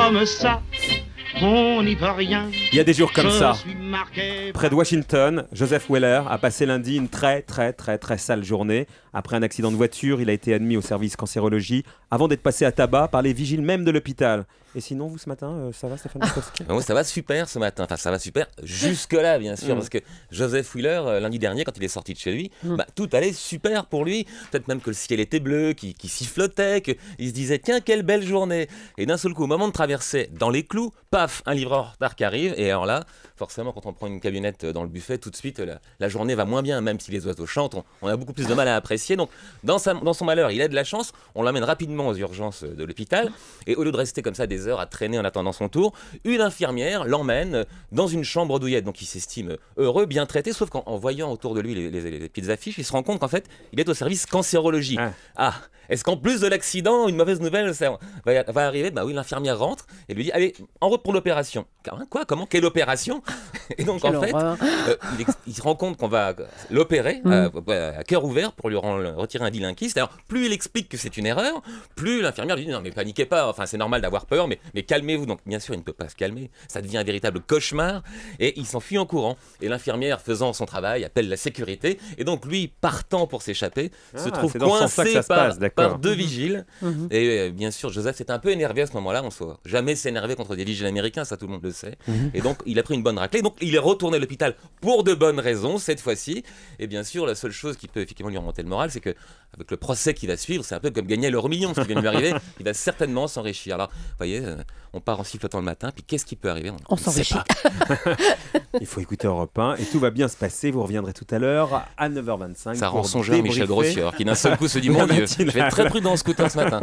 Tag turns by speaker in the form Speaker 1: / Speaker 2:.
Speaker 1: comme ça, on n'y peut rien.
Speaker 2: Il y a des jours comme
Speaker 1: Je
Speaker 2: ça.
Speaker 1: suis marqué
Speaker 2: Près de Washington, Joseph Weller a passé lundi une très sale journée. Après un accident de voiture, il a été admis au service cancérologie avant d'être passé à tabac par les vigiles même de l'hôpital. Et sinon, vous ce matin, ça va Stéphane Bukowski?
Speaker 3: Moi, ça va super ce matin. Enfin, ça va super jusque-là, bien sûr, parce que Joseph Wheeler, lundi dernier, quand il est sorti de chez lui, tout allait super pour lui. Peut-être même que le ciel était bleu, qu'il sifflotait, qu'il se disait tiens, quelle belle journée. Et d'un seul coup, au moment de traverser dans les clous, paf, un livreur en retard qui arrive. Et alors là, forcément, quand on prend une camionnette dans le buffet, tout de suite, la journée va moins bien, même si les oiseaux chantent. On a beaucoup plus de mal à apprécier. Donc, dans son malheur, il a de la chance. On l'emmène rapidement aux urgences de l'hôpital. Et au lieu de rester comme ça des heures à traîner en attendant son tour, une infirmière l'emmène dans une chambre douillette. Donc il s'estime heureux, bien traité, sauf qu'en voyant autour de lui les petites affiches, il se rend compte qu'en fait, il est au service cancérologie. Est-ce qu'en plus de l'accident, une mauvaise nouvelle va arriver? Bah oui, l'infirmière rentre et lui dit allez, en route pour l'opération. Quoi? Comment? Quelle opération? Et donc en fait, il se rend compte qu'on va l'opérer à cœur ouvert pour lui retirer un bilinquiste. Alors plus il explique que c'est une erreur, plus l'infirmière lui dit non mais paniquez pas, enfin c'est normal d'avoir peur, mais calmez-vous. Donc bien sûr il ne peut pas se calmer, ça devient un véritable cauchemar et il s'enfuit en courant. Et l'infirmière faisant son travail appelle la sécurité et donc lui partant pour s'échapper se trouve coincé par deux vigiles. Et bien sûr Joseph s'est un peu énervé à ce moment-là, on ne faut jamais s'énerver contre des vigiles américains, ça tout le monde le sait. Et donc il a pris une bonne raclée, donc il est retourné à l'hôpital pour de bonnes raisons cette fois-ci. Et bien sûr la seule chose qui peut effectivement lui remonter le moral, c'est que avec le procès qui va suivre, c'est un peu comme gagner l'euro million, ce qui vient de lui arriver, il va certainement s'enrichir. Alors vous voyez, on part en sifflotant le matin, puis qu'est-ce qui peut arriver?
Speaker 4: On s'enrichit.
Speaker 2: Il faut écouter Europe 1 et tout va bien se passer. Vous reviendrez tout à l'heure à 9h25.
Speaker 3: Ça rend songeur Michel Grossier, qui d'un seul coup se dit mon Dieu, je vais être très prudent en scooter ce matin.